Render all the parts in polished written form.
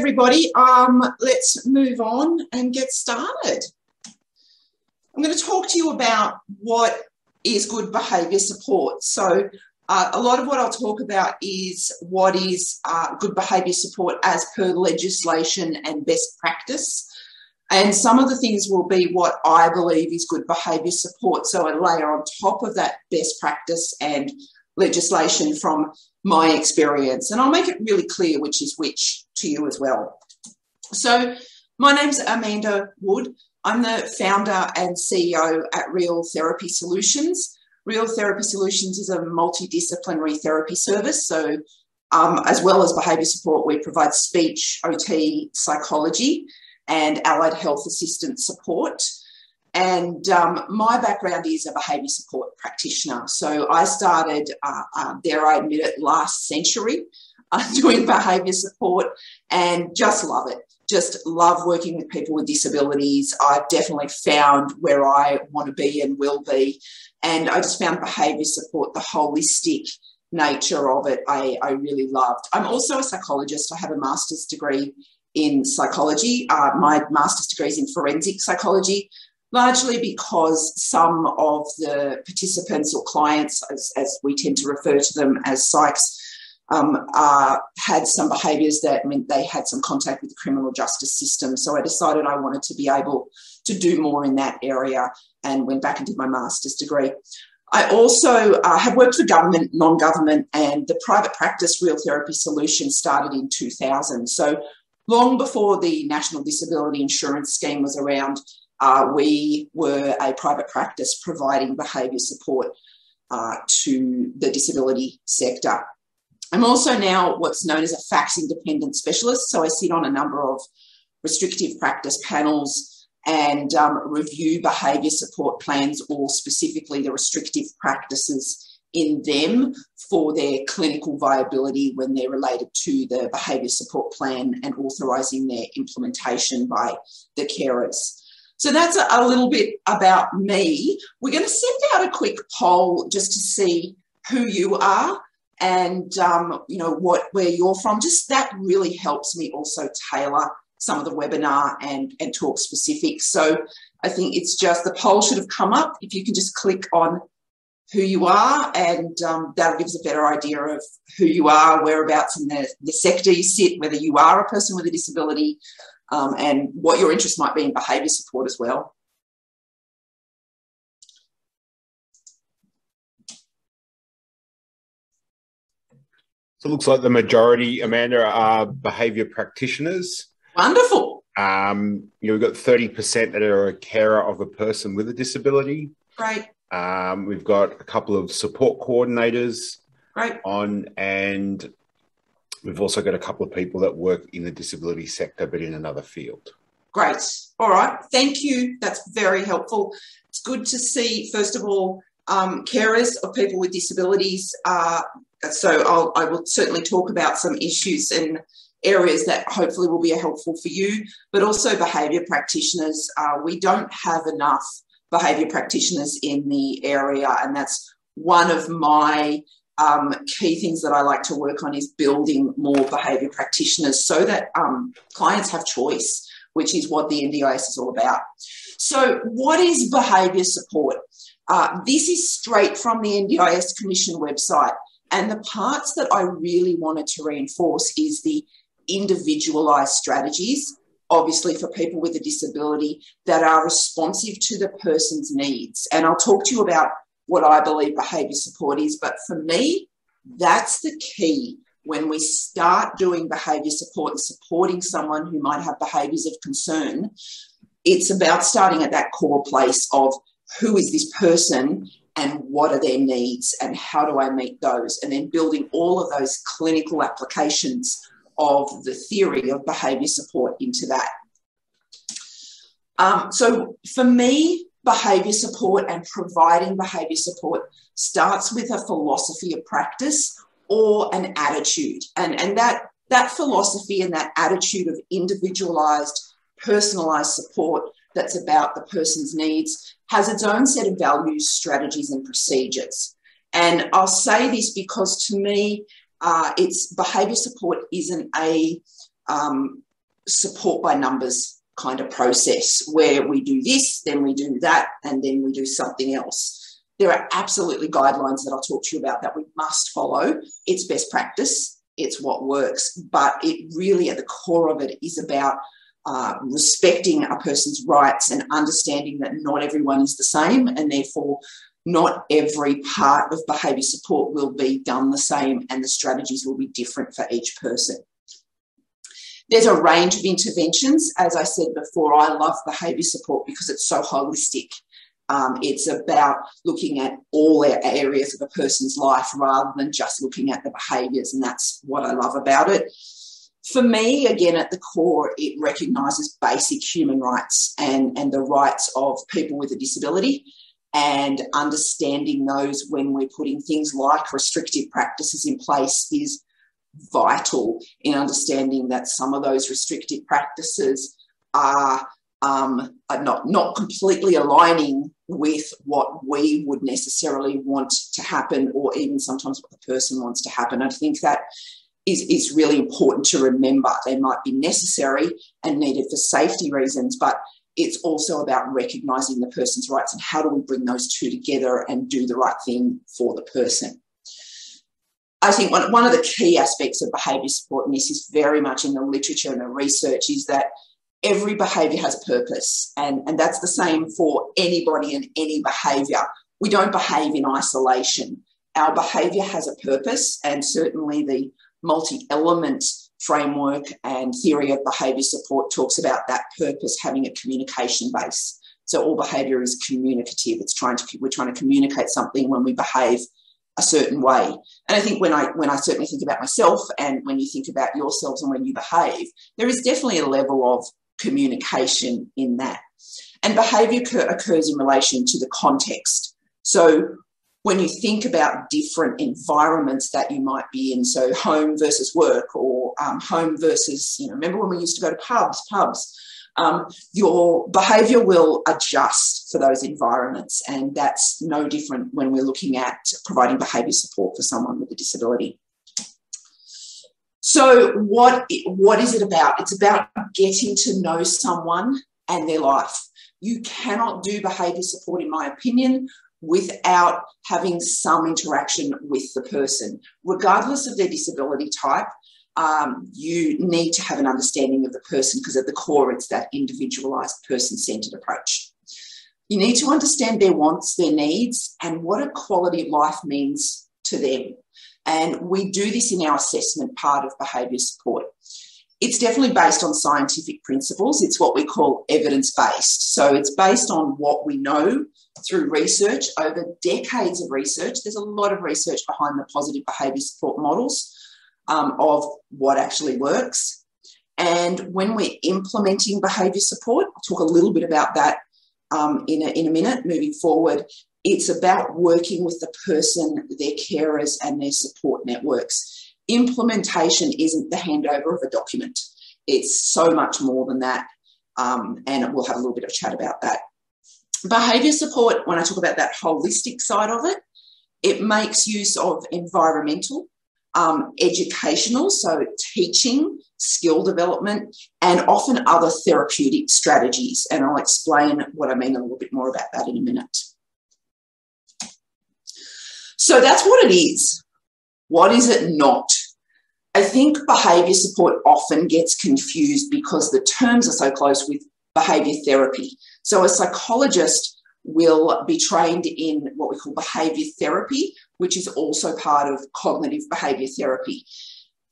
everybody. Let's move on and get started. I'm going to talk to you about what is good behaviour support. So a lot of what I'll talk about is what is good behaviour support as per legislation and best practice. And some of the things will be what I believe is good behaviour support. So I layer on top of that best practice and legislation from my experience. And I'll make it really clear which is which to you as well. So my name's Amanda Wood. I'm the founder and CEO at Real Therapy Solutions. Real Therapy Solutions is a multidisciplinary therapy service. So as well as behaviour support, we provide speech, OT, psychology, and allied health assistance support. And my background is a behaviour support practitioner. So I started, dare I admit it, last century doing behaviour support and just love it. Just love working with people with disabilities. I've definitely found where I want to be and will be. And I just found behaviour support, the holistic nature of it, I really loved. I'm also a psychologist. I have a master's degree in psychology. My master's degree is in forensic psychology, largely because some of the participants or clients, as we tend to refer to them as psychs, had some behaviours that meant they had some contact with the criminal justice system. So I decided I wanted to be able to do more in that area and went back and did my master's degree. I also have worked for government, non-government, and the private practice Real Therapy Solutions started in 2000. So long before the National Disability Insurance Scheme was around, we were a private practice providing behaviour support to the disability sector. I'm also now what's known as a facts independent specialist. So I sit on a number of restrictive practice panels and review behaviour support plans, or specifically the restrictive practices in them for their clinical viability when they're related to the behaviour support plan and authorising their implementation by the carers. So that's a little bit about me. We're going to send out a quick poll just to see who you are and you know where you're from. Just that really helps me also tailor some of the webinar and talk specifics. So I think it's just the poll should have come up. If you can just click on who you are, and that'll give us a better idea of who you are, whereabouts in the sector you sit, whether you are a person with a disability, and what your interest might be in behaviour support as well. So it looks like the majority, Amanda, are behaviour practitioners. Wonderful. We've got 30% that are a carer of a person with a disability. Great. We've got a couple of support coordinators Great. on, and we've also got a couple of people that work in the disability sector but in another field. Great. All right. Thank you. That's very helpful. It's good to see, first of all, carers of people with disabilities. So I will certainly talk about some issues and areas that hopefully will be helpful for you, but also behaviour practitioners. We don't have enough behaviour practitioners in the area, and that's one of my key things that I like to work on, is building more behaviour practitioners so that clients have choice, which is what the NDIA is all about. So what is behaviour support? This is straight from the NDIS Commission website, and the parts that I really wanted to reinforce is the individualised strategies, obviously for people with a disability, that are responsive to the person's needs. And I'll talk to you about what I believe behaviour support is, but for me, that's the key. When we start doing behaviour support and supporting someone who might have behaviours of concern, it's about starting at that core place of who is this person and what are their needs and how do I meet those, and then building all of those clinical applications of the theory of behaviour support into that. So for me, behaviour support and providing behaviour support starts with a philosophy of practice or an attitude. And that philosophy and that attitude of individualised, personalised support that's about the person's needs has its own set of values, strategies and procedures. And I'll say this because to me, behaviour support isn't a support by numbers kind of process where we do this, then we do that, and then we do something else. There are absolutely guidelines that I'll talk to you about that we must follow. It's best practice, it's what works, but it really at the core of it is about respecting a person's rights and understanding that not everyone is the same, and therefore not every part of behaviour support will be done the same, and the strategies will be different for each person. There's a range of interventions. As I said before, I love behaviour support because it's so holistic. It's about looking at all areas of a person's life rather than just looking at the behaviours, and that's what I love about it. For me, again, at the core, it recognises basic human rights and the rights of people with a disability, and understanding those when we're putting things like restrictive practices in place is vital in understanding that some of those restrictive practices are not completely aligning with what we would necessarily want to happen, or even sometimes what the person wants to happen. I think that is really important to remember. They might be necessary and needed for safety reasons, but it's also about recognising the person's rights and how do we bring those two together and do the right thing for the person. I think one of the key aspects of behaviour support, and this is very much in the literature and the research, is that every behaviour has a purpose, and that's the same for anybody and any behaviour. We don't behave in isolation. Our behaviour has a purpose, and certainly the multi-element framework and theory of behaviour support talks about that purpose having a communication base. So all behaviour is communicative. We're trying to communicate something when we behave a certain way. And I think when I certainly think about myself, and when you think about yourselves and when you behave, there is definitely a level of communication in that. And behaviour occurs in relation to the context. So when you think about different environments that you might be in, so home versus work, or home versus, remember when we used to go to pubs, your behaviour will adjust for those environments, and that's no different when we're looking at providing behaviour support for someone with a disability. So what is it about? It's about getting to know someone and their life. You cannot do behaviour support, in my opinion, without having some interaction with the person. Regardless of their disability type, you need to have an understanding of the person, because at the core it's that individualised, person-centred approach. You need to understand their wants, their needs, and what a quality of life means to them. And we do this in our assessment part of behaviour support. It's definitely based on scientific principles. It's what we call evidence-based. So it's based on what we know through research, over decades of research. There's a lot of research behind the positive behaviour support models of what actually works. And when we're implementing behaviour support, I'll talk a little bit about that in a minute moving forward. It's about working with the person, their carers and their support networks. Implementation isn't the handover of a document. It's so much more than that, and we'll have a little bit of chat about that. Behaviour support, when I talk about that holistic side of it, it makes use of environmental, educational, so teaching, skill development, and often other therapeutic strategies. And I'll explain what I mean a little bit more about that in a minute. So that's what it is. What is it not? I think behaviour support often gets confused because the terms are so close with behaviour therapy. So a psychologist will be trained in what we call behaviour therapy, which is also part of cognitive behaviour therapy.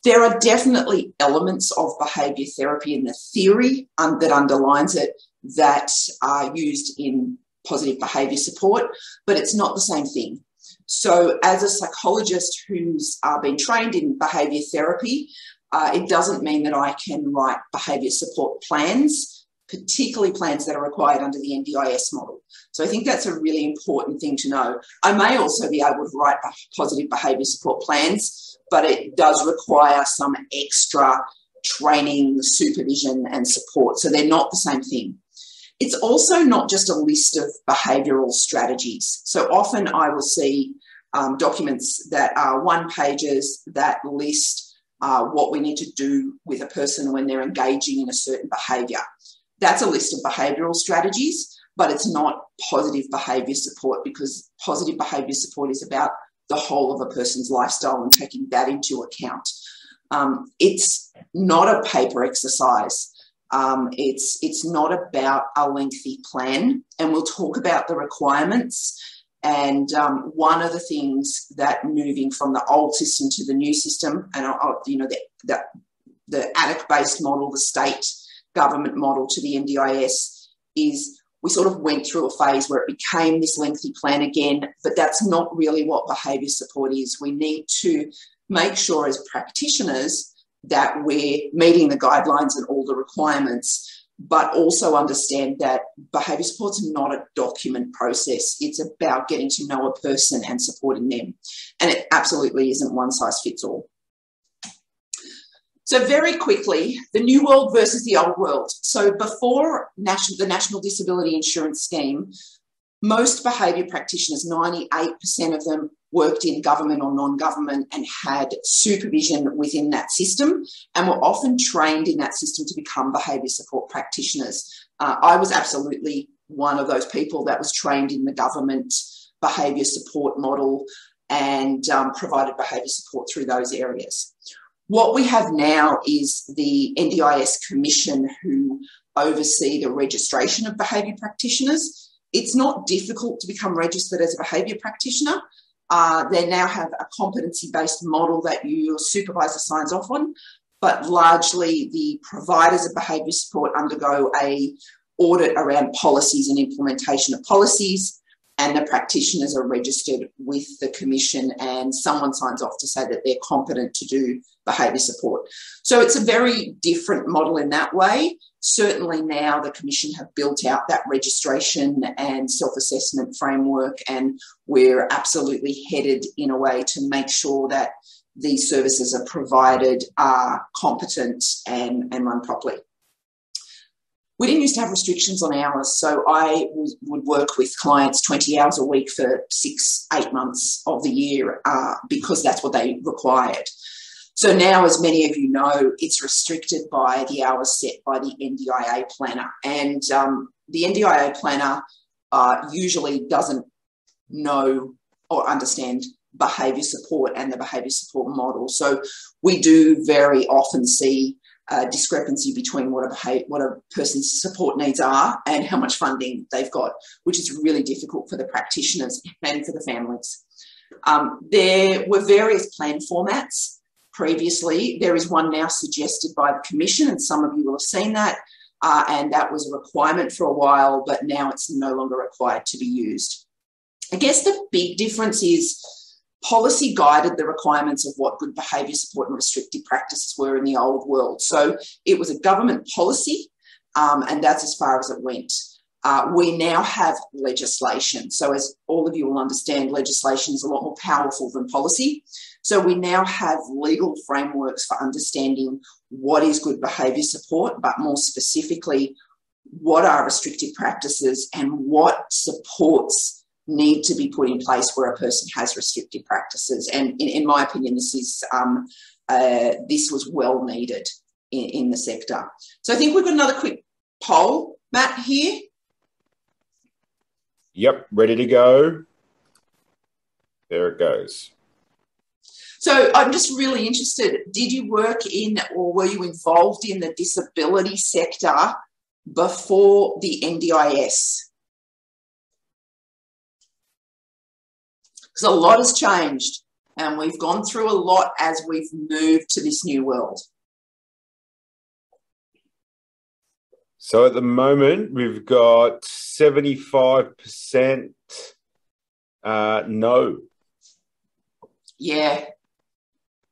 There are definitely elements of behaviour therapy in the theory that underlines it that are used in positive behaviour support, but it's not the same thing. So as a psychologist who's been trained in behaviour therapy, it doesn't mean that I can write behaviour support plans, particularly plans that are required under the NDIS model. So I think that's a really important thing to know. I may also be able to write positive behaviour support plans, but it does require some extra training, supervision and support. So they're not the same thing. It's also not just a list of behavioural strategies. So often I will see documents that are one-pagers that list what we need to do with a person when they're engaging in a certain behaviour. That's a list of behavioural strategies, but it's not positive behaviour support, because positive behaviour support is about the whole of a person's lifestyle and taking that into account. It's not a paper exercise. It's not about a lengthy plan, and we'll talk about the requirements. And one of the things that moving from the old system to the new system, and the ADDIC-based model, the state government model to the NDIS, is we sort of went through a phase where it became this lengthy plan again, but that's not really what behaviour support is. We need to make sure as practitioners that we're meeting the guidelines and all the requirements, but also understand that behaviour support's not a document process. It's about getting to know a person and supporting them. And it absolutely isn't one size fits all. So very quickly, the new world versus the old world. So before the National Disability Insurance Scheme, most behaviour practitioners, 98% of them, worked in government or non-government and had supervision within that system, and were often trained in that system to become behaviour support practitioners. I was absolutely one of those people that was trained in the government behaviour support model and provided behaviour support through those areas. What we have now is the NDIS Commission, who oversee the registration of behaviour practitioners. It's not difficult to become registered as a behaviour practitioner. They now have a competency-based model that your supervisor signs off on, but largely the providers of behaviour support undergo an audit around policies and implementation of policies, and the practitioners are registered with the Commission, and someone signs off to say that they're competent to do behaviour support. So it's a very different model in that way. Certainly now the Commission have built out that registration and self-assessment framework, and we're absolutely headed in a way to make sure that these services are provided, are competent and run properly. We didn't used to have restrictions on hours, so I would work with clients 20 hours a week for 6-8 months of the year because that's what they required. So now, as many of you know, it's restricted by the hours set by the NDIA planner. And the NDIA planner usually doesn't know or understand behaviour support and the behaviour support model. So we do very often see a discrepancy between what a person's support needs are and how much funding they've got, which is really difficult for the practitioners and for the families. There were various plan formats previously. There is one now suggested by the Commission, and some of you will have seen that, and that was a requirement for a while, but now it's no longer required to be used. I guess the big difference is policy guided the requirements of what good behaviour support and restrictive practices were in the old world. So it was a government policy, and that's as far as it went. We now have legislation. So as all of you will understand, legislation is a lot more powerful than policy. So we now have legal frameworks for understanding what is good behaviour support, but more specifically, what are restrictive practices and what supports need to be put in place where a person has restrictive practices. And in my opinion, this was well needed in the sector. So I think we've got another quick poll, Matt, here. Yep, ready to go. There it goes. So I'm just really interested, did you work in or were you involved in the disability sector before the NDIS? Because a lot has changed and we've gone through a lot as we've moved to this new world. So at the moment, we've got 75% no. Yeah.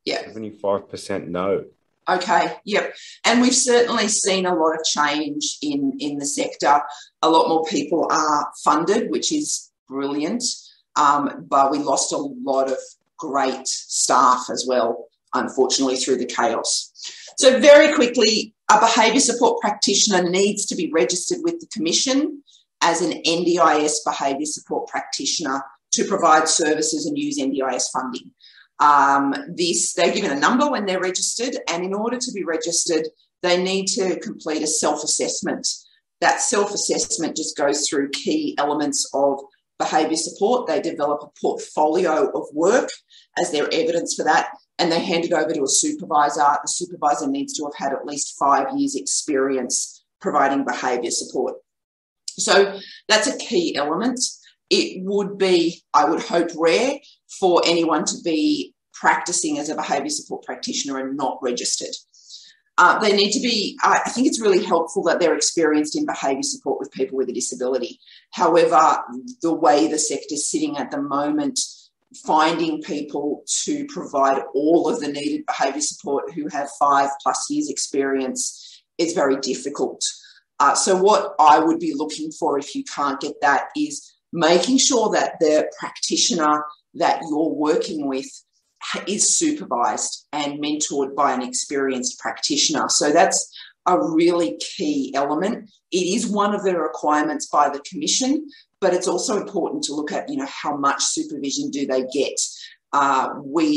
Yeah. 75% no. Okay, yep. And we've certainly seen a lot of change in the sector. A lot more people are funded, which is brilliant. But we lost a lot of great staff as well, unfortunately, through the chaos. So very quickly, a behaviour support practitioner needs to be registered with the Commission as an NDIS behaviour support practitioner to provide services and use NDIS funding. They're given a number when they're registered, and in order to be registered, they need to complete a self-assessment. That self-assessment just goes through key elements of behaviour support. They develop a portfolio of work as their evidence for that, and they hand it over to a supervisor. The supervisor needs to have had at least 5 years' experience providing behaviour support. So that's a key element. It would be, I would hope, rare for anyone to be practicing as a behaviour support practitioner and not registered. They need to be, I think it's really helpful that they're experienced in behaviour support with people with a disability. However, the way the sector's sitting at the moment, finding people to provide all of the needed behaviour support who have 5+ years experience is very difficult. So what I would be looking for if you can't get that is making sure that the practitioner that you're working with is supervised and mentored by an experienced practitioner. So that's a really key element. It is one of the requirements by the Commission, but it's also important to look at, how much supervision do they get.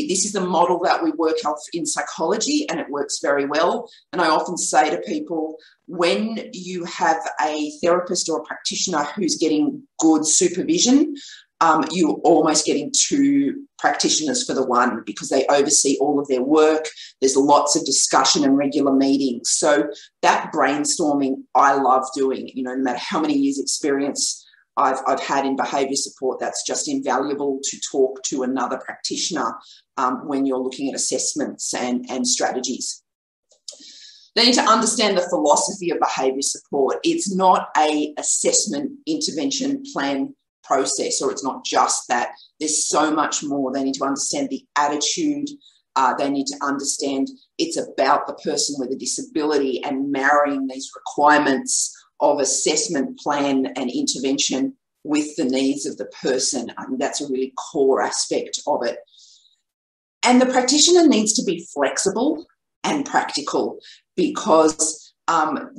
This is the model that we work off in psychology, and it works very well. And I often say to people, when you have a therapist or a practitioner who's getting good supervision, you're almost getting 2 practitioners for the one, because they oversee all of their work. There's lots of discussion and regular meetings. So that brainstorming I love doing, no matter how many years experience I've had in behaviour support, that's just invaluable to talk to another practitioner when you're looking at assessments and strategies. They need to understand the philosophy of behaviour support. It's not an assessment intervention plan process, or it's not just that. There's so much more. They need to understand the attitude. They need to understand it's about the person with a disability and marrying these requirements of assessment plan and intervention with the needs of the person. I think that's a really core aspect of it. And the practitioner needs to be flexible and practical, because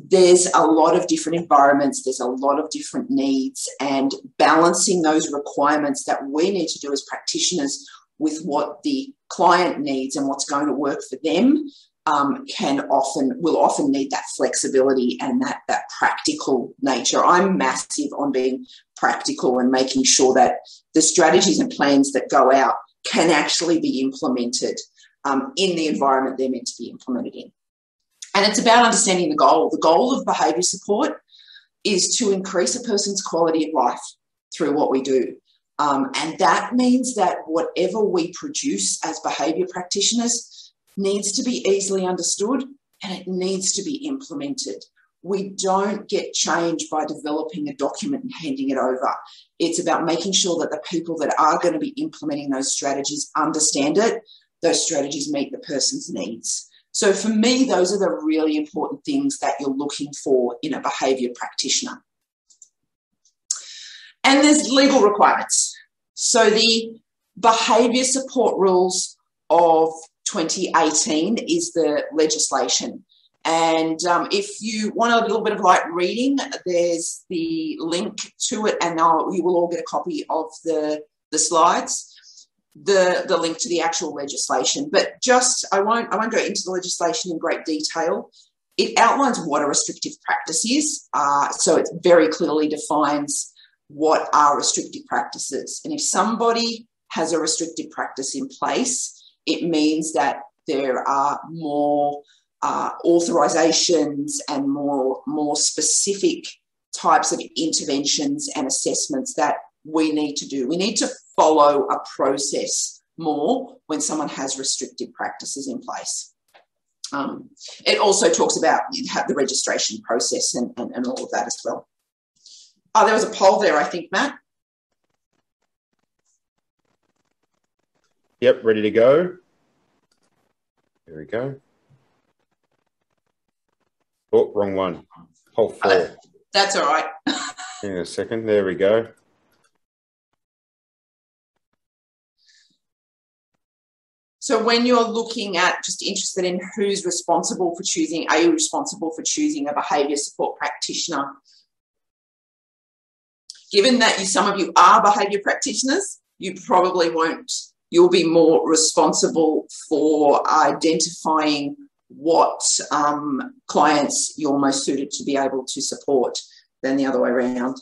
there's a lot of different environments, there's a lot of different needs, and balancing those requirements that we need to do as practitioners with what the client needs and what's going to work for them will often need that flexibility and that practical nature. I'm massive on being practical and making sure that the strategies and plans that go out can actually be implemented in the environment they're meant to be implemented in. And it's about understanding the goal. The goal of behaviour support is to increase a person's quality of life through what we do. And that means that whatever we produce as behaviour practitioners needs to be easily understood, and it needs to be implemented. We don't get change by developing a document and handing it over. It's about making sure that the people that are going to be implementing those strategies understand it, those strategies meet the person's needs. So for me, those are the really important things that you're looking for in a behaviour practitioner. And there's legal requirements. So the behaviour support rules of 2018 is the legislation. And if you want a little bit of light reading, there's the link to it, and you will all get a copy of the slides, the link to the actual legislation. But I won't go into the legislation in great detail. It outlines what a restrictive practice is. So it very clearly defines what are restrictive practices. And if somebody has a restrictive practice in place, it means that there are more authorisations and more specific types of interventions and assessments that we need to do. We need to follow a process more when someone has restrictive practices in place. It also talks about the registration process and all of that as well. Oh, there was a poll there, I think, Matt. Yep, ready to go. There we go. Oh, wrong one. Poll 4. That's all right. Hang on a second. There we go. So when you're looking at, just interested in who's responsible for choosing, are you responsible for choosing a behaviour support practitioner? Given that some of you are behaviour practitioners, you probably won't you'll be more responsible for identifying what clients you're most suited to be able to support than the other way around.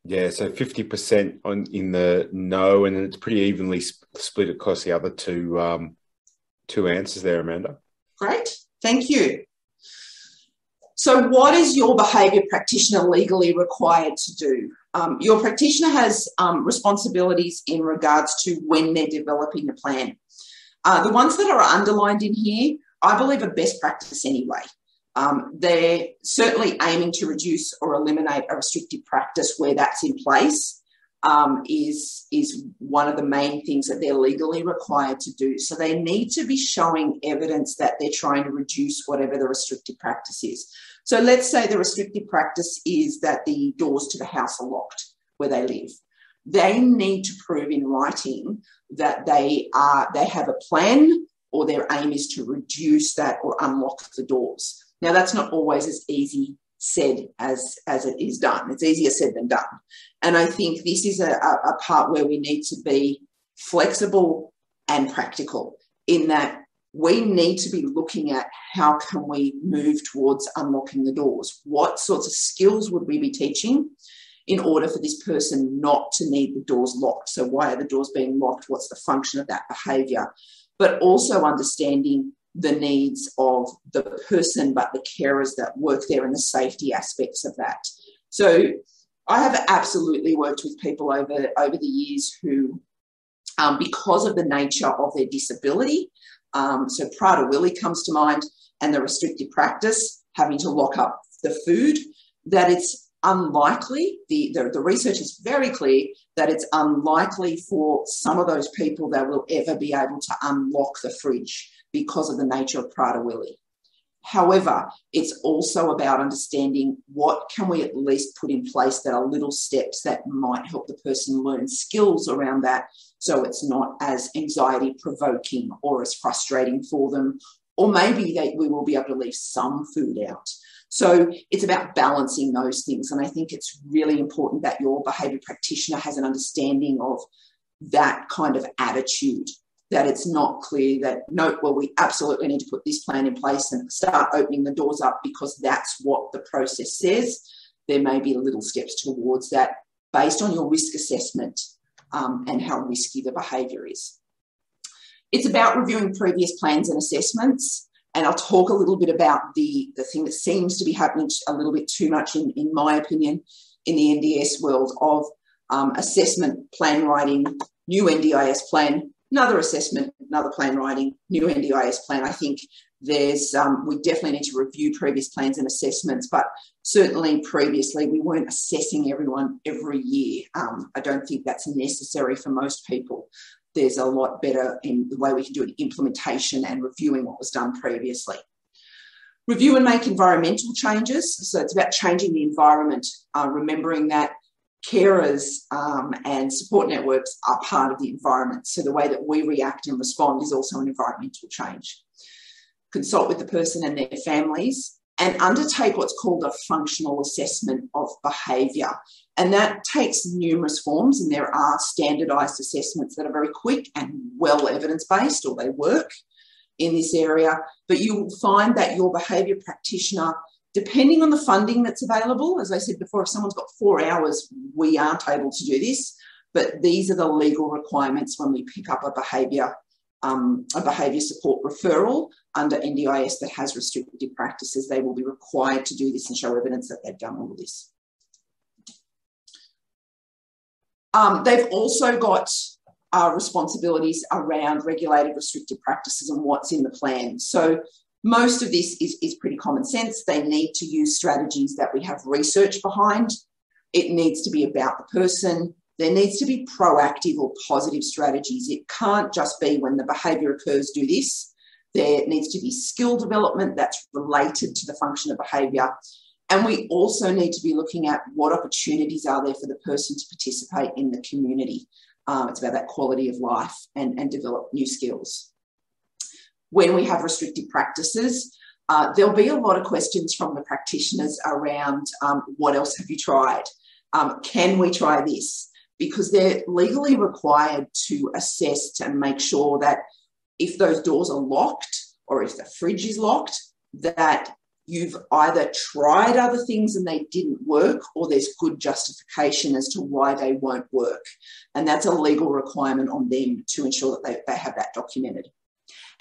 Yeah, so 50% in the no, and it's pretty evenly split across the other two answers there, Amanda. Great, thank you. So what is your behaviour practitioner legally required to do? Your practitioner has responsibilities in regards to when they're developing the plan. The ones that are underlined in here, I believe are best practice anyway. They're certainly aiming to reduce or eliminate a restrictive practice where that's in place, is one of the main things that they're legally required to do. So they need to be showing evidence that they're trying to reduce whatever the restrictive practice is. So let's say the restrictive practice is that the doors to the house are locked where they live. They need to prove in writing that they have a plan or their aim is to reduce that or unlock the doors. Now, that's not always as easy said as it is done. It's easier said than done. And I think this is a part where we need to be flexible and practical in that we need to be looking at how can we move towards unlocking the doors? What sorts of skills would we be teaching in order for this person not to need the doors locked? So why are the doors being locked? What's the function of that behaviour? But also understanding the needs of the person, but the carers that work there and the safety aspects of that. So I have absolutely worked with people over the years who, because of the nature of their disability, so Prader-Willi comes to mind, and the restrictive practice, having to lock up the food, that it's unlikely, the research is very clear that it's unlikely for some of those people that will ever be able to unlock the fridge because of the nature of Prader-Willi. However, it's also about understanding what can we at least put in place that are little steps that might help the person learn skills around that so it's not as anxiety provoking or as frustrating for them, or maybe we will be able to leave some food out. So it's about balancing those things. And I think it's really important that your behaviour practitioner has an understanding of that kind of attitude, that it's not clear that, no, well, we absolutely need to put this plan in place and start opening the doors up because that's what the process says. There may be little steps towards that based on your risk assessment and how risky the behaviour is. It's about reviewing previous plans and assessments. And I'll talk a little bit about the thing that seems to be happening a little bit too much, in my opinion, in the NDIS world of assessment, plan writing, new NDIS plan, another assessment, another plan writing, new NDIS plan. I think there's we definitely need to review previous plans and assessments, but certainly previously we weren't assessing everyone every year. I don't think that's necessary for most people. There's a lot better in the way we can do it, implementation and reviewing what was done previously. Review and make environmental changes. So it's about changing the environment, remembering that carers and support networks are part of the environment. So the way that we react and respond is also an environmental change. Consult with the person and their families and undertake what's called a functional assessment of behaviour. And that takes numerous forms, and there are standardised assessments that are very quick and well evidence-based, or they work in this area. But you will find that your behaviour practitioner, depending on the funding that's available, as I said before, if someone's got 4 hours, we aren't able to do this, but these are the legal requirements when we pick up a behaviour support referral under NDIS that has restrictive practices. They will be required to do this and show evidence that they've done all of this. They've also got responsibilities around regulated restrictive practices and what's in the plan. So most of this is pretty common sense. They need to use strategies that we have research behind. It needs to be about the person. There needs to be proactive or positive strategies. It can't just be when the behaviour occurs, do this. There needs to be skill development that's related to the function of behaviour. And we also need to be looking at what opportunities are there for the person to participate in the community. It's about that quality of life and develop new skills. When we have restrictive practices, there'll be a lot of questions from the practitioners around what else have you tried? Can we try this? Because they're legally required to assess and make sure that if those doors are locked or if the fridge is locked, that you've either tried other things and they didn't work, or there's good justification as to why they won't work. And that's a legal requirement on them to ensure that they have that documented.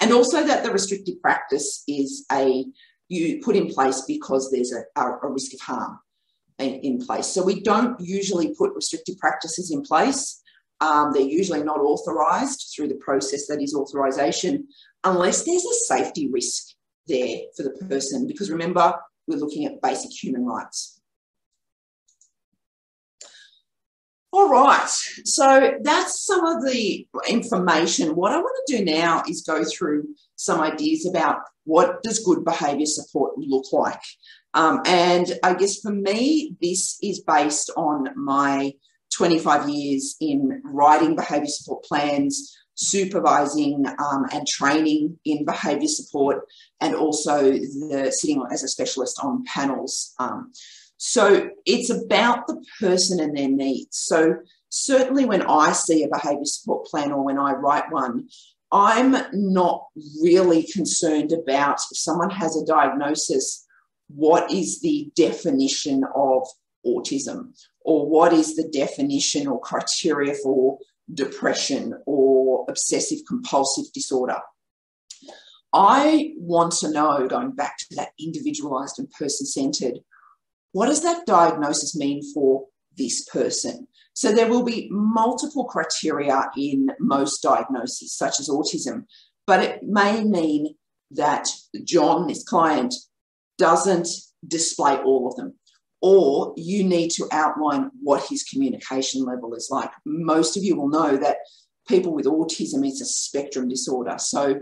And also that the restrictive practice is you put in place because there's a risk of harm in place. So we don't usually put restrictive practices in place. They're usually not authorised through the process that is authorisation, unless there's a safety risk there for the person, because remember, we're looking at basic human rights. All right, so that's some of the information. What I want to do now is go through some ideas about what does good behaviour support look like. And I guess for me, this is based on my 25 years in writing behaviour support plans, supervising and training in behaviour support, and also sitting as a specialist on panels. So it's about the person and their needs. So certainly when I see a behaviour support plan or when I write one, I'm not really concerned about if someone has a diagnosis, what is the definition of autism, or what is the definition or criteria for depression or obsessive compulsive disorder. I want to know, going back to that individualised and person-centred, what does that diagnosis mean for this person? So there will be multiple criteria in most diagnoses, such as autism, but it may mean that John, this client, doesn't display all of them, or you need to outline what his communication level is like. Most of you will know that people with autism is a spectrum disorder. So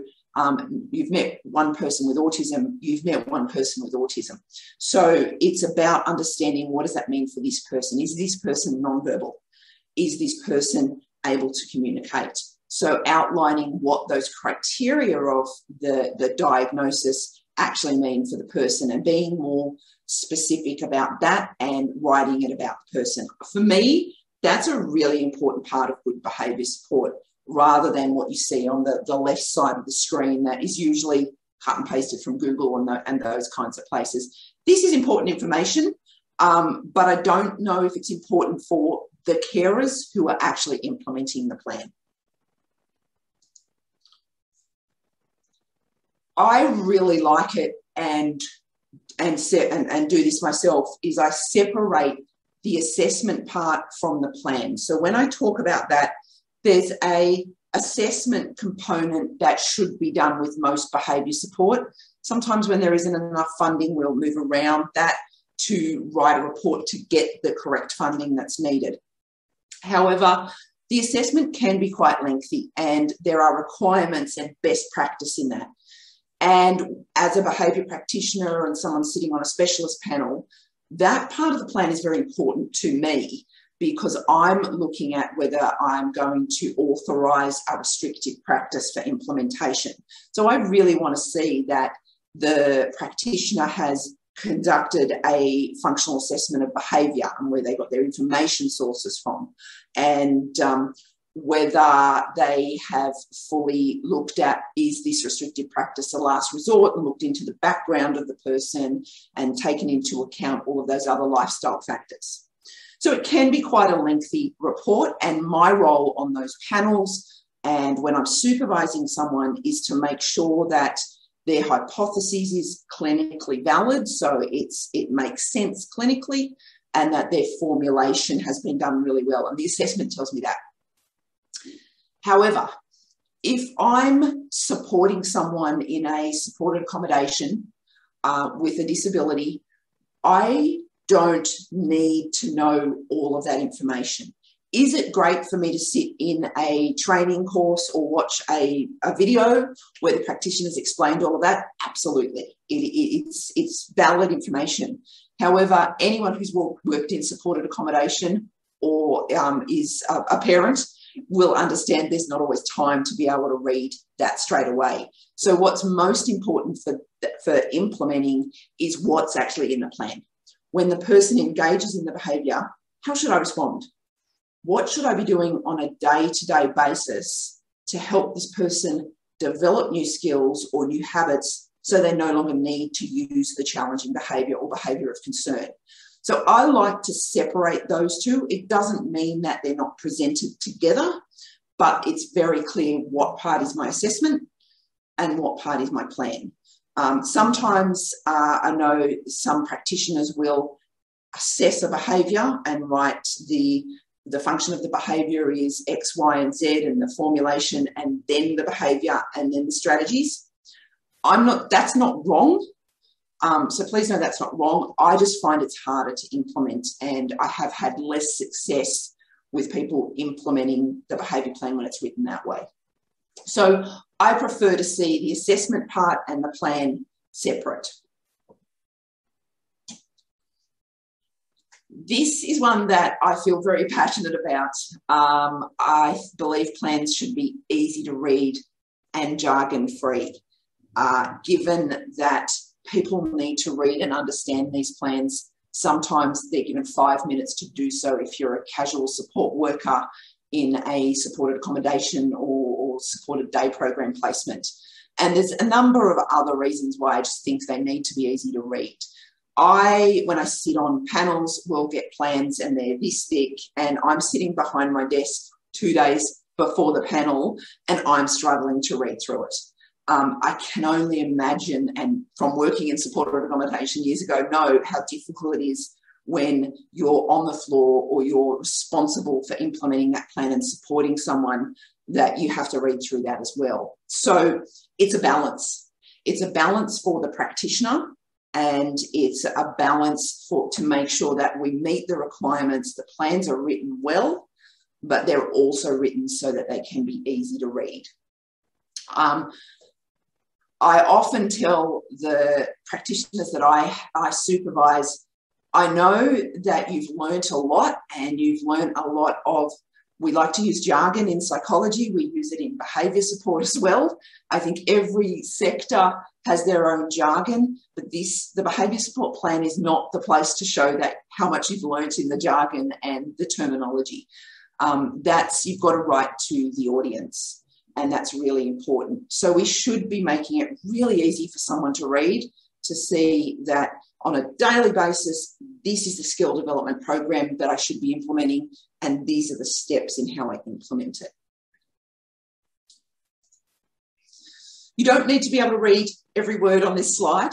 you've met one person with autism, you've met one person with autism. So it's about understanding, what does that mean for this person? Is this person nonverbal? Is this person able to communicate? So outlining what those criteria of the diagnosis actually mean for the person, and being more specific about that and writing it about the person. For me, that's a really important part of good behaviour support, rather than what you see on the left side of the screen that is usually cut and pasted from Google and those kinds of places. This is important information, but I don't know if it's important for the carers who are actually implementing the plan. I really like it and do this myself, is I separate the assessment part from the plan. So when I talk about that, there's a assessment component that should be done with most behaviour support. Sometimes when there isn't enough funding, we'll move around that to write a report to get the correct funding that's needed. However, the assessment can be quite lengthy, and there are requirements and best practice in that. And as a behaviour practitioner and someone sitting on a specialist panel, that part of the plan is very important to me, because I'm looking at whether I'm going to authorise a restrictive practice for implementation. So I really want to see that the practitioner has conducted a functional assessment of behaviour and where they got their information sources from, and whether they have fully looked at, is this restrictive practice a last resort, and looked into the background of the person and taken into account all of those other lifestyle factors. So it can be quite a lengthy report, and my role on those panels and when I'm supervising someone is to make sure that their hypothesis is clinically valid, so it makes sense clinically, and that their formulation has been done really well, and the assessment tells me that. However, if I'm supporting someone in a supported accommodation with a disability, I don't need to know all of that information. Is it great for me to sit in a training course or watch a video where the practitioner's explained all of that? Absolutely. It's valid information. However, anyone who's worked in supported accommodation or is a parent will understand there's not always time to be able to read that straight away. So what's most important for implementing is what's actually in the plan. When the person engages in the behaviour, how should I respond? What should I be doing on a day-to-day basis to help this person develop new skills or new habits so they no longer need to use the challenging behaviour or behaviour of concern? So I like to separate those two. It doesn't mean that they're not presented together, but it's very clear what part is my assessment and what part is my plan. Sometimes I know some practitioners will assess a behaviour and write the function of the behaviour is X, Y, and Z, and the formulation, and then the behaviour, and then the strategies. That's not wrong. So please know that's not wrong. I just find it's harder to implement, and I have had less success with people implementing the behaviour plan when it's written that way. So I prefer to see the assessment part and the plan separate. This is one that I feel very passionate about. I believe plans should be easy to read and jargon-free, given that people need to read and understand these plans. Sometimes they're given 5 minutes to do so if you're a casual support worker in a supported accommodation or supported day program placement. And there's a number of other reasons why I just think they need to be easy to read. When I sit on panels, will get plans and they're this thick, and I'm sitting behind my desk 2 days before the panel and I'm struggling to read through it. I can only imagine, and from working in supported accommodation years ago, know how difficult it is when you're on the floor or you're responsible for implementing that plan and supporting someone, that you have to read through that as well. So it's a balance. It's a balance for the practitioner, and it's a balance to make sure that we meet the requirements. The plans are written well, but they're also written so that they can be easy to read. I often tell the practitioners that I supervise, I know that you've learnt a lot, and you've learnt a lot of, we like to use jargon in psychology, we use it in behaviour support as well. I think every sector has their own jargon, but the behaviour support plan is not the place to show that how much you've learnt in the jargon and the terminology. You've got to write to the audience, and that's really important. So we should be making it really easy for someone to read, to see that on a daily basis, this is the skill development program that I should be implementing, and these are the steps in how I implement it. You don't need to be able to read every word on this slide,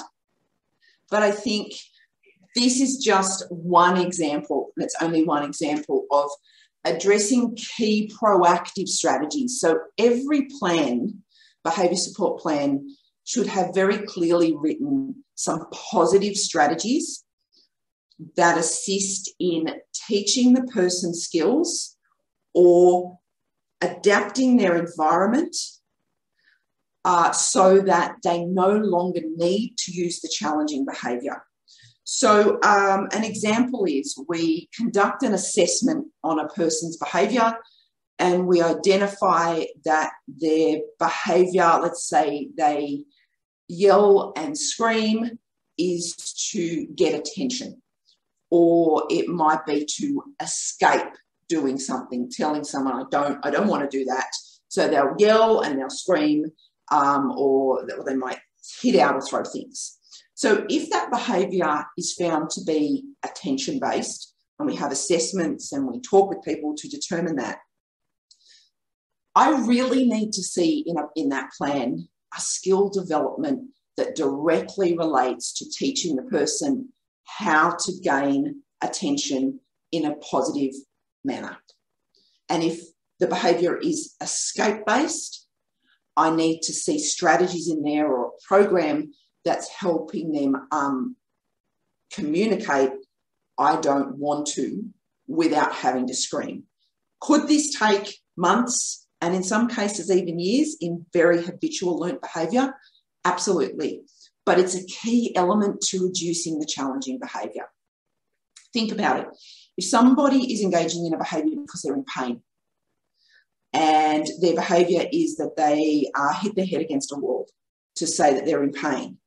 but I think this is just one example, and it's only one example of addressing key proactive strategies. So every plan, behaviour support plan, should have very clearly written some positive strategies that assist in teaching the person skills or adapting their environment so that they no longer need to use the challenging behaviour. So an example is we conduct an assessment on a person's behaviour, and we identify that their behaviour, let's say they yell and scream, is to get attention, or it might be to escape doing something, telling someone I don't want to do that. So they'll yell and they'll scream, or they might hit out or throw things. So if that behaviour is found to be attention-based, and we have assessments and we talk with people to determine that, I really need to see in that plan a skill development that directly relates to teaching the person how to gain attention in a positive manner. And if the behaviour is escape-based, I need to see strategies in there or a program that's helping them communicate, I don't want to, without having to scream. Could this take months, and in some cases even years, in very habitual learnt behaviour? Absolutely. But it's a key element to reducing the challenging behaviour. Think about it. If somebody is engaging in a behaviour because they're in pain, and their behaviour is that they hit their head against a wall to say that they're in pain,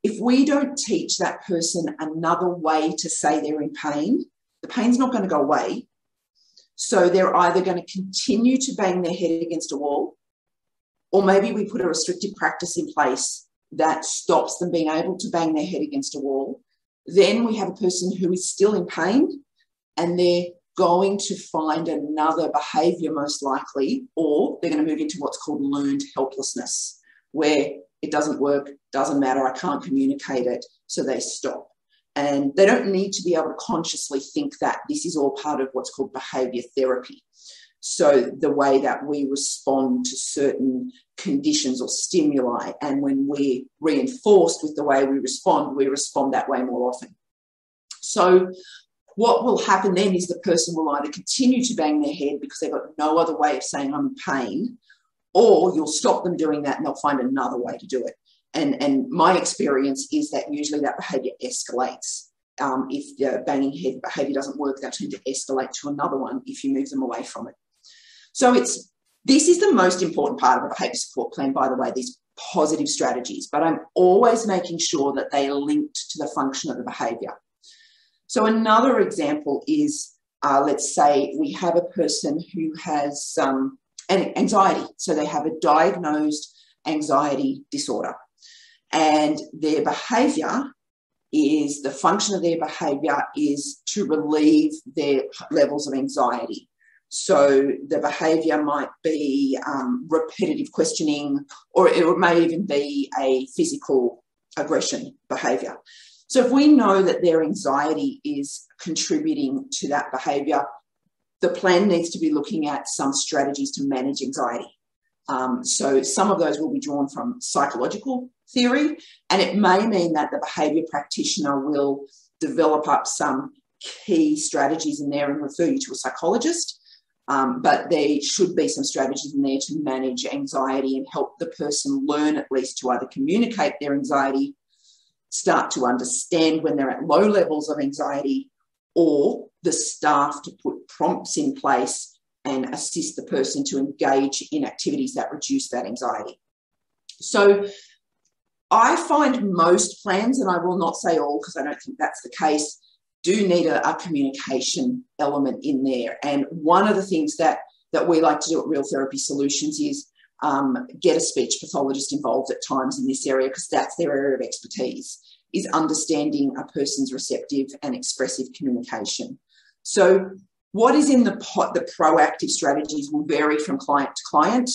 if we don't teach that person another way to say they're in pain, the pain's not going to go away. So they're either going to continue to bang their head against a wall, or maybe we put a restrictive practice in place that stops them being able to bang their head against a wall. Then we have a person who is still in pain, and they're going to find another behaviour most likely, or they're going to move into what's called learned helplessness, where it doesn't work, doesn't matter, I can't communicate it, so they stop. And they don't need to be able to consciously think that. This is all part of what's called behaviour therapy. So the way that we respond to certain conditions or stimuli, and when we're reinforced with the way we respond that way more often. So what will happen then is the person will either continue to bang their head because they've got no other way of saying I'm in pain, or you'll stop them doing that and they'll find another way to do it. And my experience is that usually that behaviour escalates. If the banging head behaviour doesn't work, they'll tend to escalate to another one if you move them away from it. So this is the most important part of a behaviour support plan, by the way, these positive strategies, but I'm always making sure that they are linked to the function of the behaviour. So another example is, let's say we have a person who has anxiety. So they have a diagnosed anxiety disorder, and their behaviour is, the function of their behaviour is to relieve their levels of anxiety. So the behaviour might be repetitive questioning, or it may even be a physical aggression behaviour. So if we know that their anxiety is contributing to that behaviour, the plan needs to be looking at some strategies to manage anxiety. So some of those will be drawn from psychological theory, and it may mean that the behaviour practitioner will develop up some key strategies in there and refer you to a psychologist. But there should be some strategies in there to manage anxiety and help the person learn at least to either communicate their anxiety, start to understand when they're at low levels of anxiety, or the staff to put prompts in place and assist the person to engage in activities that reduce that anxiety. So I find most plans, and I will not say all because I don't think that's the case, do need a communication element in there. And one of the things that we like to do at Real Therapy Solutions is get a speech pathologist involved at times in this area, because that's their area of expertise, is understanding a person's receptive and expressive communication. So what is in the proactive strategies will vary from client to client.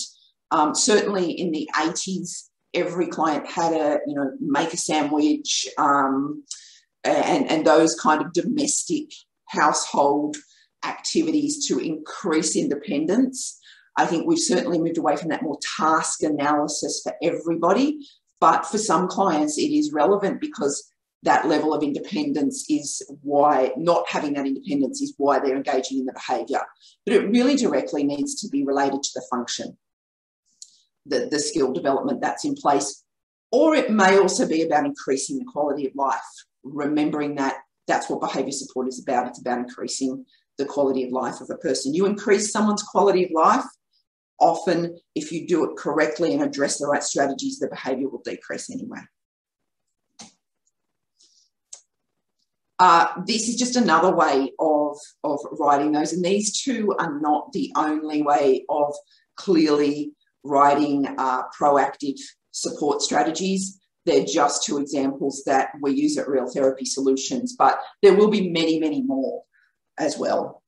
Certainly in the 80s, every client had a, make a sandwich, and those kind of domestic household activities to increase independence. I think we've certainly moved away from that more task analysis for everybody, but for some clients it is relevant, because that level of independence is why, not having that independence is why they're engaging in the behaviour. But it really directly needs to be related to the function, the skill development that's in place. Or it may also be about increasing the quality of life, remembering that that's what behaviour support is about. It's about increasing the quality of life of a person. You increase someone's quality of life, often if you do it correctly and address the right strategies, the behaviour will decrease anyway. This is just another way of writing those, and these two are not the only way of clearly writing proactive support strategies. They're just two examples that we use at Real Therapy Solutions, but there will be many, many more as well.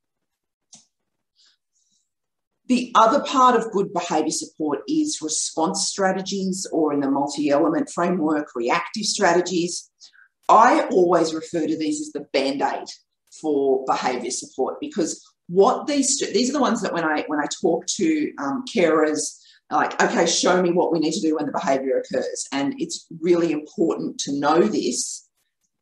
The other part of good behaviour support is response strategies, or in the multi-element framework, reactive strategies. I always refer to these as the Band-Aid for behaviour support, because what these are the ones that when I talk to carers, like, okay, show me what we need to do when the behaviour occurs. And it's really important to know this.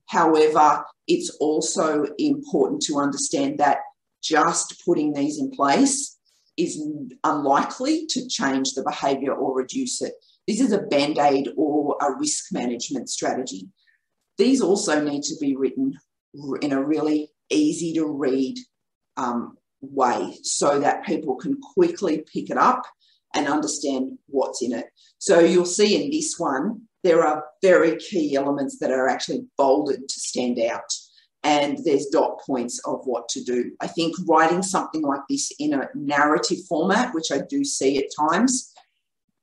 However, it's also important to understand that just putting these in place is unlikely to change the behaviour or reduce it. This is a Band-Aid or a risk management strategy. These also need to be written in a really easy to read way, so that people can quickly pick it up and understand what's in it. So you'll see in this one, there are very key elements that are actually bolded to stand out. and there's dot points of what to do. I think writing something like this in a narrative format, which I do see at times,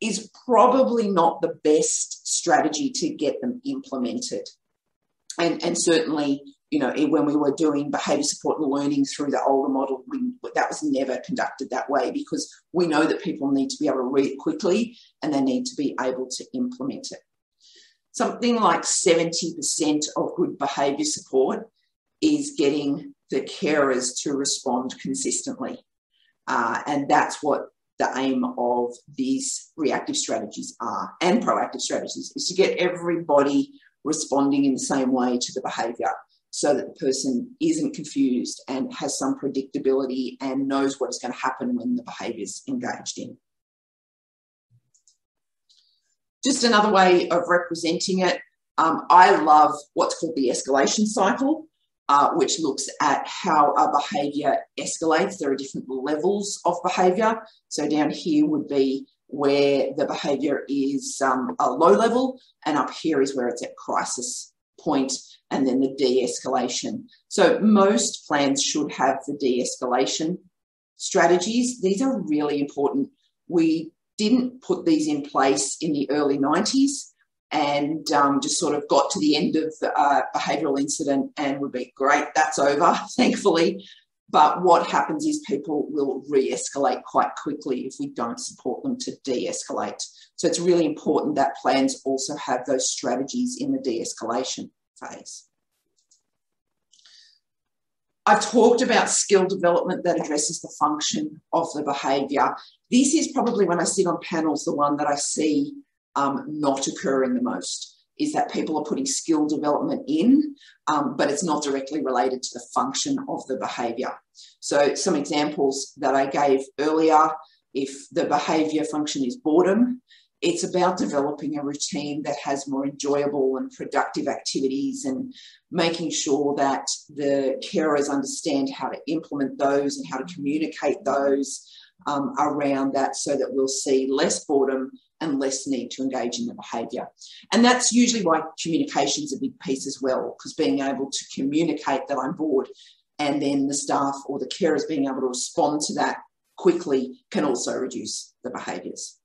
is probably not the best strategy to get them implemented. And certainly, you know, when we were doing behaviour support and learning through the older model, that was never conducted that way, because we know that people need to be able to read it quickly and they need to be able to implement it. Something like 70% of good behaviour support is getting the carers to respond consistently. And that's what the aim of these reactive strategies are, and proactive strategies, is to get everybody responding in the same way to the behaviour, so that the person isn't confused and has some predictability and knows what's going to happen when the behaviour is engaged in. Just another way of representing it, I love what's called the escalation cycle, which looks at how a behaviour escalates. There are different levels of behaviour. So down here would be where the behaviour is a low level, and up here is where it's at crisis point, and then the de-escalation. So most plans should have the de-escalation strategies. These are really important. We didn't put these in place in the early 90s and just sort of got to the end of the behavioural incident and would be great, that's over, thankfully. But what happens is people will re-escalate quite quickly if we don't support them to de-escalate. So it's really important that plans also have those strategies in the de-escalation phase. I've talked about skill development that addresses the function of the behaviour. This is probably, when I sit on panels, the one that I see not occurring the most, is that people are putting skill development in, but it's not directly related to the function of the behaviour. So some examples that I gave earlier, if the behaviour function is boredom, it's about developing a routine that has more enjoyable and productive activities and making sure that the carers understand how to implement those and how to communicate those around that, so that we'll see less boredom and less need to engage in the behaviour. And that's usually why communication is a big piece as well, because being able to communicate that I'm bored, and then the staff or the carers being able to respond to that quickly, can also reduce the behaviours.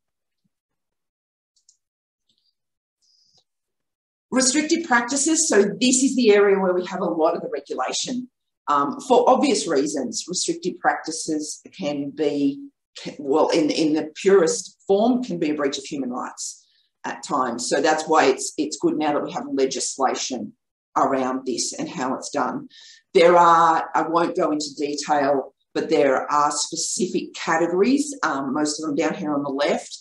Restrictive practices. So this is the area where we have a lot of the regulation. For obvious reasons, restrictive practices can be, well, in the purest form, can be a breach of human rights at times. So that's why it's good now that we have legislation around this and how it's done. There are, I won't go into detail, but there are specific categories, most of them down here on the left,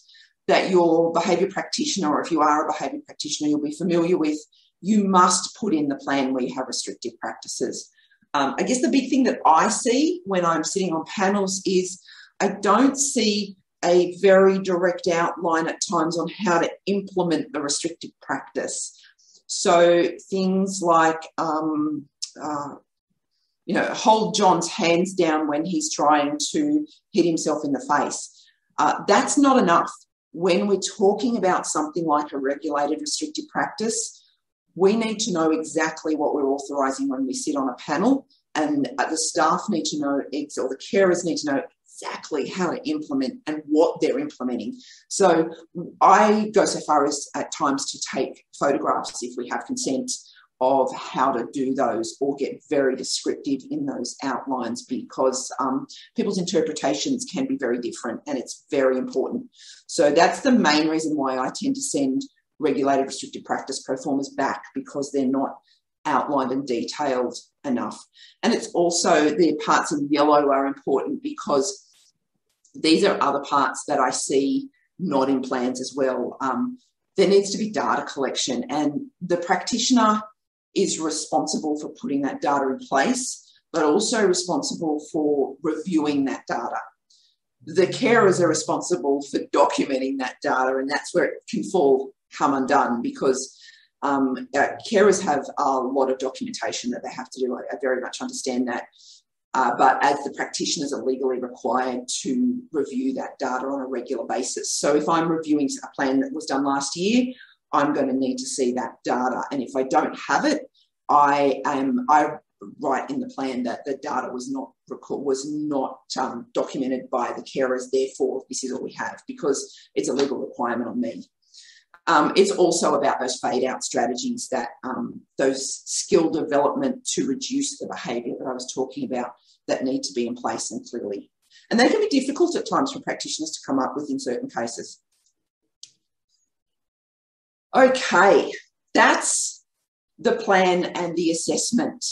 that your behaviour practitioner, or if you are a behaviour practitioner, you'll be familiar with. You must put in the plan where you have restrictive practices. I guess the big thing that I see when I'm sitting on panels is I don't see a very direct outline at times on how to implement the restrictive practice. So things like, you know, hold John's hands down when he's trying to hit himself in the face. That's not enough. When we're talking about something like a regulated restrictive practice, we need to know exactly what we're authorising when we sit on a panel, and the staff need to know, or the carers need to know exactly how to implement and what they're implementing. So I go so far as at times to take photographs, if we have consent, of how to do those, or get very descriptive in those outlines, because people's interpretations can be very different, and it's very important. So that's the main reason why I tend to send regulated restrictive practice pro formas back, because they're not outlined and detailed enough. And it's also, the parts in yellow are important, because these are other parts that I see not in plans as well. There needs to be data collection, and the practitioner is responsible for putting that data in place, but also responsible for reviewing that data. The carers are responsible for documenting that data, and that's where it can come undone, because carers have a lot of documentation that they have to do. I very much understand that. But as the practitioners are legally required to review that data on a regular basis. So if I'm reviewing a plan that was done last year, I'm going to need to see that data. And if I don't have it, I write in the plan that the data was not documented by the carers. Therefore, this is all we have, because it's a legal requirement on me. It's also about those fade-out strategies, that those skill development to reduce the behaviour that I was talking about, that need to be in place and clearly. And they can be difficult at times for practitioners to come up with in certain cases. Okay, that's the plan and the assessment.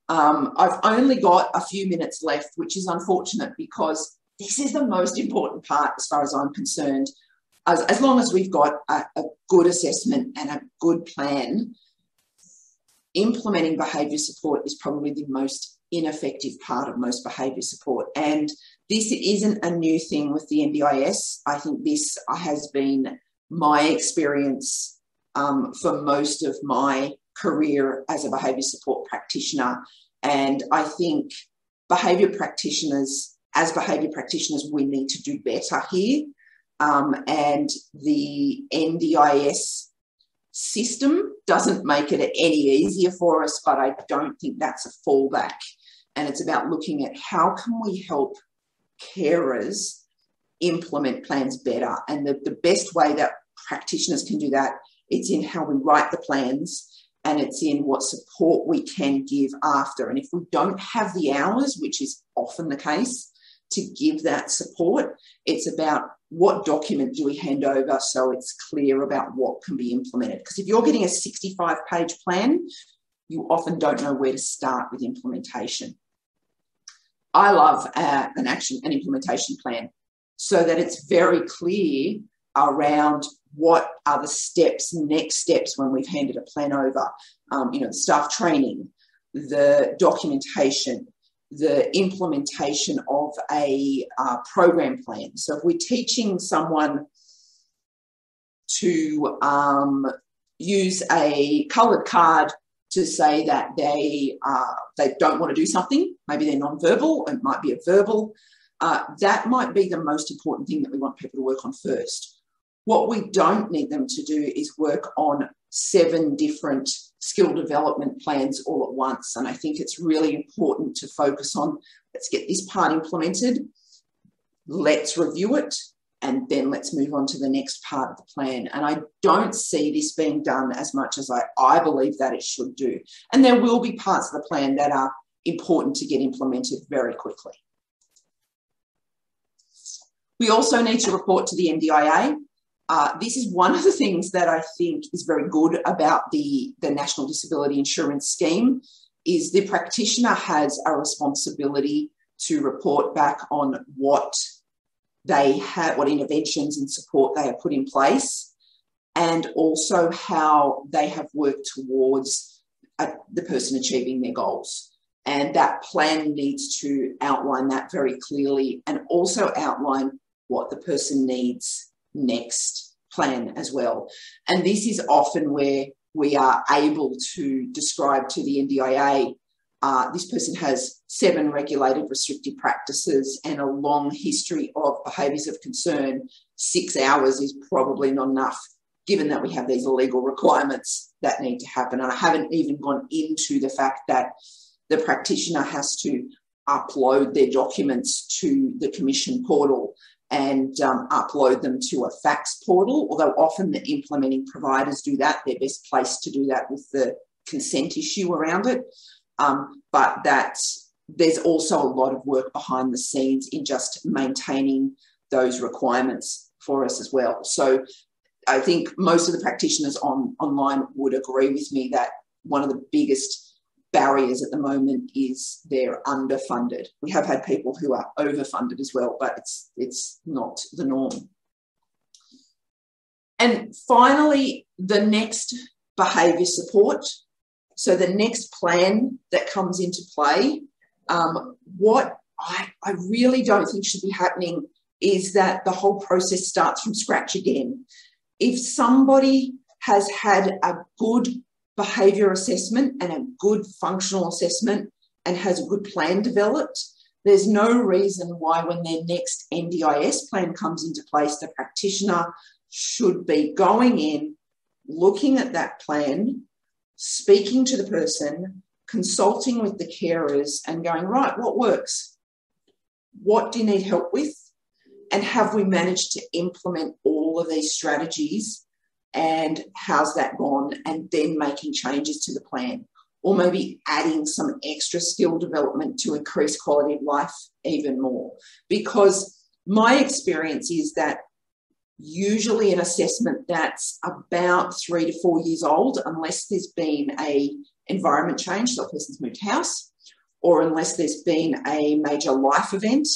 I've only got a few minutes left, which is unfortunate, because this is the most important part as far as I'm concerned. As long as we've got a good assessment and a good plan, implementing behaviour support is probably the most ineffective part of most behaviour support. And this isn't a new thing with the NDIS. I think this has been my experience for most of my career as a behaviour support practitioner. And I think behaviour practitioners, we need to do better here. And the NDIS system doesn't make it any easier for us, but I don't think that's a fallback. And it's about looking at how can we help carers implement plans better. And the best way that practitioners can do that, it's in how we write the plans, and it's in what support we can give after. And if we don't have the hours, which is often the case, to give that support, it's about what document do we hand over so it's clear about what can be implemented. Because if you're getting a 65-page plan, you often don't know where to start with implementation. I love an implementation plan, so that it's very clear around what are the steps, next steps when we've handed a plan over. The staff training, the documentation, the implementation of a program plan. So if we're teaching someone to use a coloured card to say that they don't want to do something, maybe they're non-verbal, it might be a verbal, that might be the most important thing that we want people to work on first. What we don't need them to do is work on 7 different skill development plans all at once. And I think it's really important to focus on, let's get this part implemented, let's review it, and then let's move on to the next part of the plan. And I don't see this being done as much as I believe that it should do. And there will be parts of the plan that are important to get implemented very quickly. We also need to report to the NDIA. This is one of the things that I think is very good about the National Disability Insurance Scheme, is the practitioner has a responsibility to report back on what they have, what interventions and support they have put in place, and also how they have worked towards the person achieving their goals. And that plan needs to outline that very clearly, and also outline what the person needs next plan as well. And this is often where we are able to describe to the NDIA, this person has 7 regulated restrictive practices and a long history of behaviours of concern. 6 hours is probably not enough, given that we have these legal requirements that need to happen. And I haven't even gone into the fact that the practitioner has to upload their documents to the Commission portal and upload them to a fax portal, although often the implementing providers do that. They're best placed to do that with the consent issue around it. But there's also a lot of work behind the scenes in just maintaining those requirements for us as well. So I think most of the practitioners online would agree with me that one of the biggest barriers at the moment is they're underfunded. We have had people who are overfunded as well, but it's not the norm. And finally, the next behaviour support. So the next plan that comes into play, what I really don't think should be happening is that the whole process starts from scratch again. If somebody has had a good behaviour assessment and a good functional assessment and has a good plan developed, there's no reason why when their next NDIS plan comes into place, the practitioner should be going in, looking at that plan, speaking to the person, consulting with the carers and going, right, what works? What do you need help with? And have we managed to implement all of these strategies? And how's that gone? And then making changes to the plan, or maybe adding some extra skill development to increase quality of life even more. Because my experience is that usually an assessment that's about 3 to 4 years old, unless there's been a environment change, so a person's moved house, or unless there's been a major life event,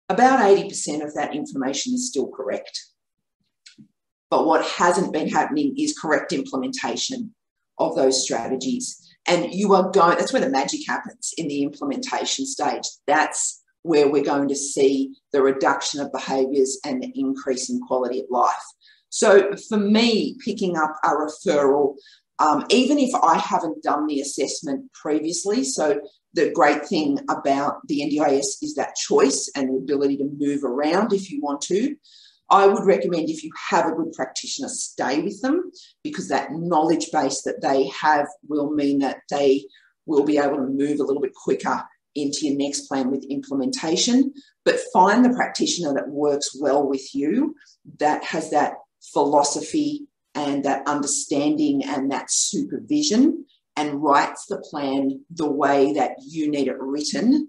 about 80% of that information is still correct. But what hasn't been happening is correct implementation of those strategies. And that's where the magic happens in the implementation stage. That's where we're going to see the reduction of behaviours and the increase in quality of life. So for me, picking up a referral, even if I haven't done the assessment previously, so the great thing about the NDIA is that choice and the ability to move around if you want to. I would recommend, if you have a good practitioner, stay with them, because that knowledge base that they have will mean that they will be able to move a little bit quicker into your next plan with implementation. But find the practitioner that works well with you, that has that philosophy and that understanding and that supervision, and writes the plan the way that you need it written,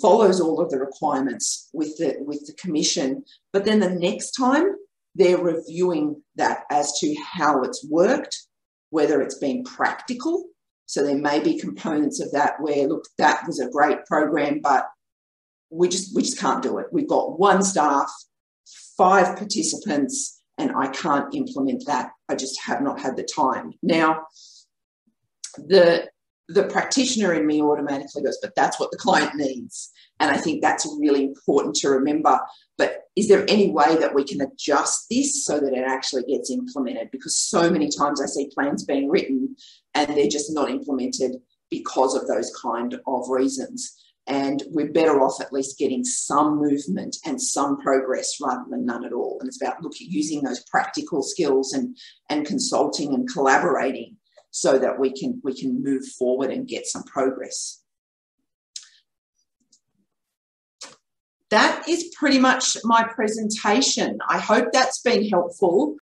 follows all of the requirements with the commission. But then the next time they're reviewing that as to how it's worked, whether it's been practical. So there may be components of that where, look, that was a great program, but we just can't do it. We've got 1 staff, 5 participants, and I can't implement that. I just have not had the time. Now, the practitioner in me automatically goes, but that's what the client needs. And I think that's really important to remember. But is there any way that we can adjust this so that it actually gets implemented? Because so many times I see plans being written and they're just not implemented because of those kind of reasons. And we're better off at least getting some movement and some progress rather than none at all. And it's about using those practical skills and consulting and collaborating so that we can move forward and get some progress. That is pretty much my presentation. I hope that's been helpful.